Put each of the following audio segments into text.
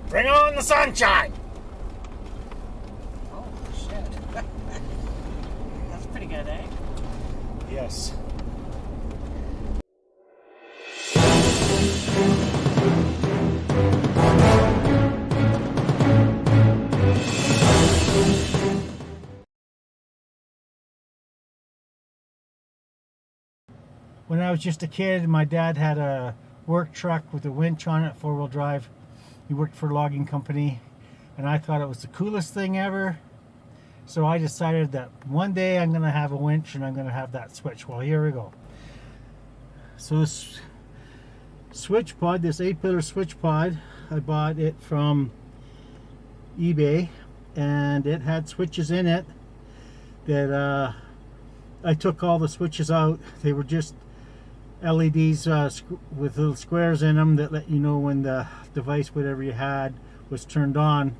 Bring on the sunshine! Oh, shit. That's pretty good, eh? Yes. When I was just a kid, my dad had a work truck with a winch on it, four-wheel drive. He worked for a logging company, and I thought it was the coolest thing ever. So I decided that one day I'm going to have a winch and I'm going to have that switch. Well, here we go. So this switch pod, this 8-pillar switch pod, I bought it from eBay, and it had switches in it that I took all the switches out. They were just LEDs with little squares in them that let you know when the device, whatever you had, was turned on,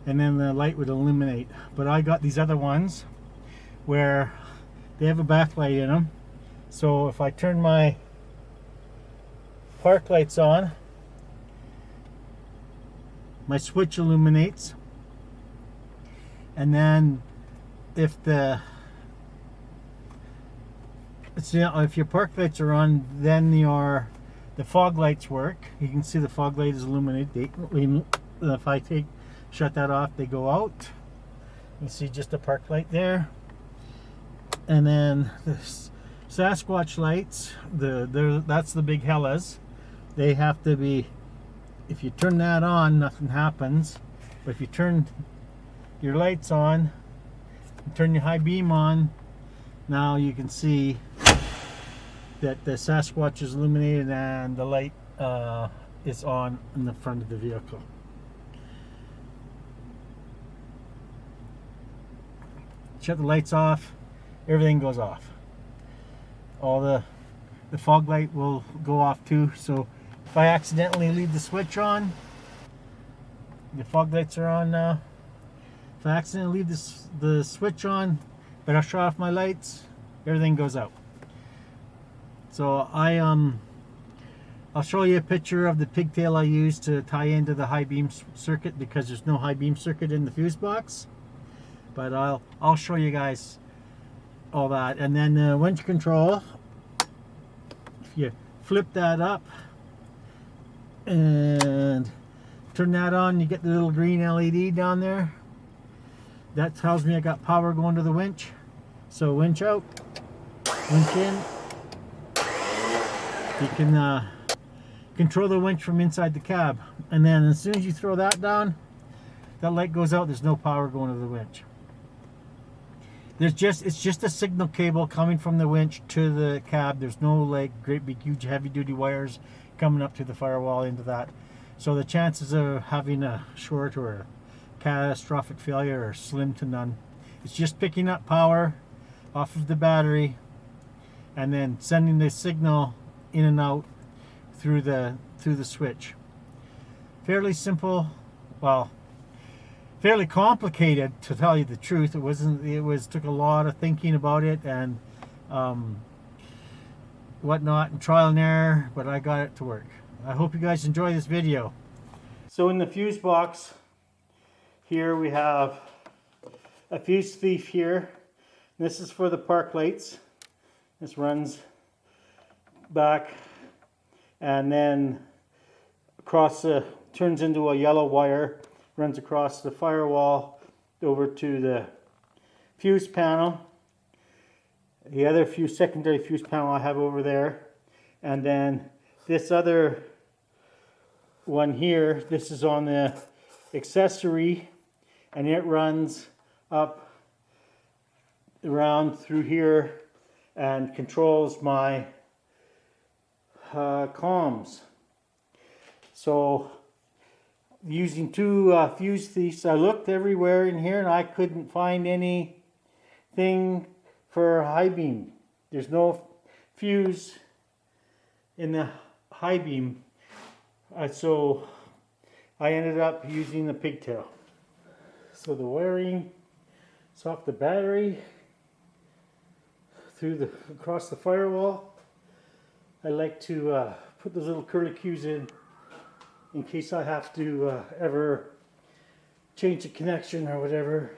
and then the light would illuminate. But I got these other ones where they have a backlight in them, so if I turn my park lights on, my switch illuminates, and then if if your park lights are on, then the fog lights work. You can see the fog light is illuminated. If I shut that off, they go out. You see just the park light there. And then the Sasquatch lights, that's the big Hellas. They have to be, if you turn that on, nothing happens. But if you turn your lights on, and turn your high beam on, now you can see that the Sasquatch is illuminated and the light is on in the front of the vehicle. Shut the lights off, everything goes off. All the fog light will go off too, so if I accidentally leave the switch on, the fog lights are on now. If I accidentally leave the switch on, but I shut off my lights, everything goes out. So I'll show you a picture of the pigtail I used to tie into the high beam circuit, because there's no high beam circuit in the fuse box. But I'll show you guys all that. And then the winch control, if you flip that up and turn that on, you get the little green LED down there. That tells me I got power going to the winch. So winch out, winch in. You can control the winch from inside the cab, and then as soon as you throw that down, that light goes out. There's no power going to the winch. It's just a signal cable coming from the winch to the cab. There's no like great big huge heavy duty wires coming up to the firewall into that. So the chances of having a short or a catastrophic failure are slim to none. It's just picking up power off of the battery and then sending the signal in and out through the switch. Fairly simple, well, fairly complicated, to tell you the truth. Took a lot of thinking about it and whatnot, and trial and error, but I got it to work. I hope you guys enjoy this video. So in the fuse box here we have a fuse thief here. This is for the park lights. This runs back and then turns into a yellow wire, runs across the firewall over to the fuse panel. The other secondary fuse panel I have over there, and then this other one here, this is on the accessory, and it runs up around through here and controls my comms. So using two fuse thieves, I looked everywhere in here and I couldn't find anything for high beam. There's no fuse in the high beam, so I ended up using the pigtail. So the wiring is off the battery across the firewall. I like to put those little curlicues in in case I have to ever change the connection or whatever,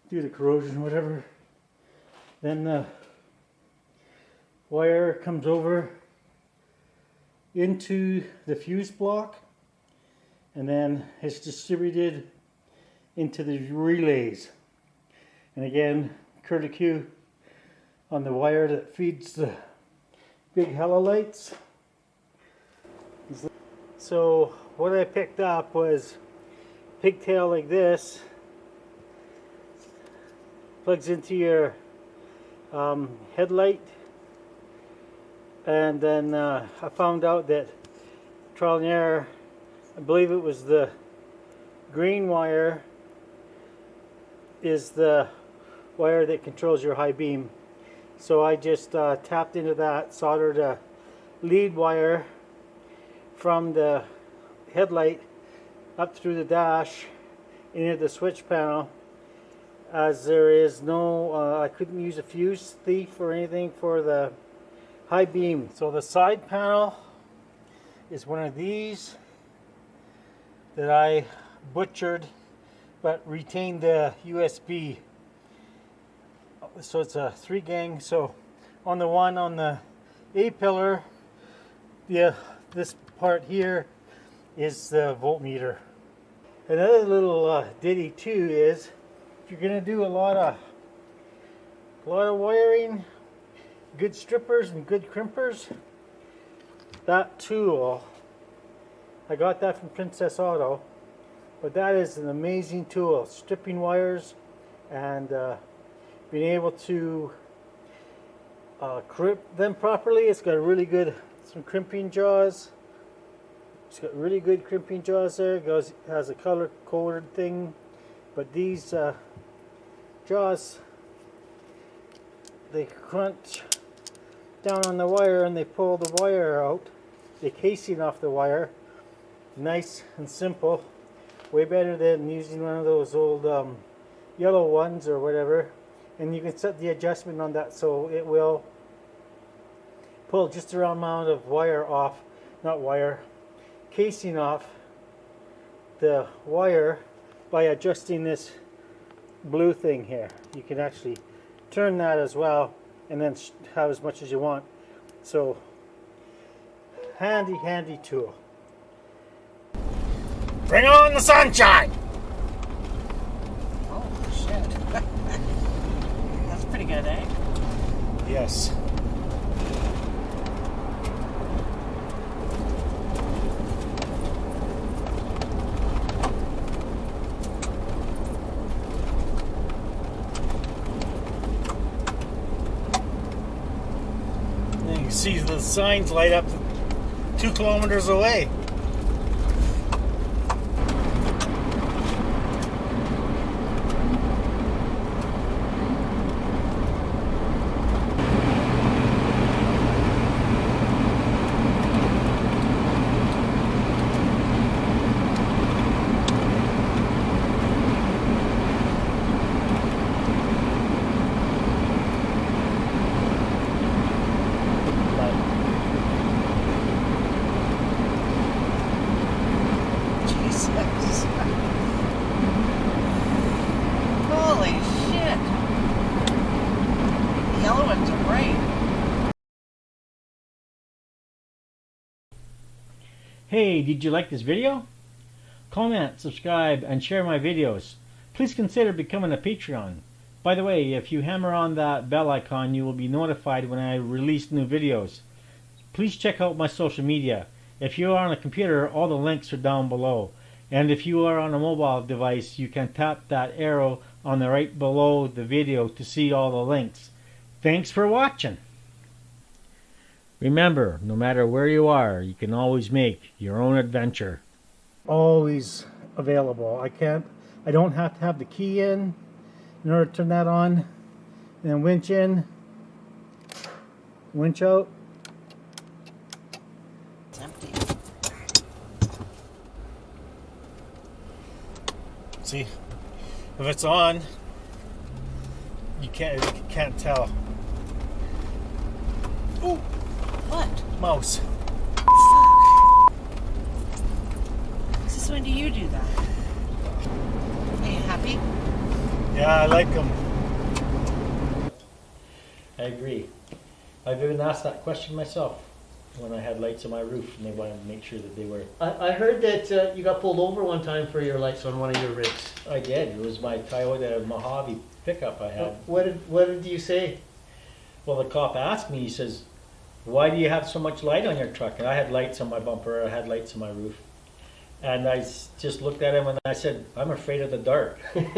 due to corrosion or whatever. Then the wire comes over into the fuse block, and then it's distributed into the relays. And again, curlicue on the wire that feeds the big Hella lights. So what I picked up was pigtail like this, plugs into your headlight, and then I found out that trial and error, I believe it was the green wire is the wire that controls your high beam. So I just tapped into that, soldered a lead wire from the headlight up through the dash into the switch panel, as there is no, I couldn't use a fuse thief or anything for the high beam. So the side panel is one of these that I butchered but retained the USB. So it's a 3-gang. So on the one on the A pillar, this part here is the voltmeter. Another little ditty too is, if you're gonna do a lot of wiring, good strippers and good crimpers, that tool, I got that from Princess Auto, but that is an amazing tool, stripping wires and being able to crimp them properly. It's got a really good, some crimping jaws. It's got really good crimping jaws there. It has a color coded thing, but these jaws, they crunch down on the wire and they pull the wire out, the casing off the wire. Nice and simple, way better than using one of those old yellow ones or whatever. And you can set the adjustment on that so it will pull just the right amount of wire off, not wire, casing off the wire by adjusting this blue thing here. You can actually turn that as well and then have as much as you want. So handy tool. Bring on the sunshine! Oh shit. That's pretty good, eh? Yes. You can see the signs light up 2 kilometers away. Holy shit. The yellow ones are great. Hey, did you like this video? Comment, subscribe, and share my videos. Please consider becoming a Patreon. By the way, if you hammer on that bell icon, you will be notified when I release new videos. Please check out my social media. If you are on a computer, all the links are down below. And if you are on a mobile device, you can tap that arrow on the right below the video to see all the links. Thanks for watching. Remember, no matter where you are, you can always make your own adventure. Always available. I don't have to have the key in order to turn that on. And then winch in, winch out. It's empty. See, if it's on, you can't tell. Ooh, What? mouse. when do you do that? Are you happy? Yeah, I like them. I agree. I've even asked that question myself when I had lights on my roof and they wanted to make sure that they were. I heard that you got pulled over one time for your lights on one of your rigs. I did. It was my Toyota Mojave pickup I had. What did you say? Well, the cop asked me, he says, why do you have so much light on your truck? And I had lights on my bumper, I had lights on my roof. And I just looked at him and I said, I'm afraid of the dark.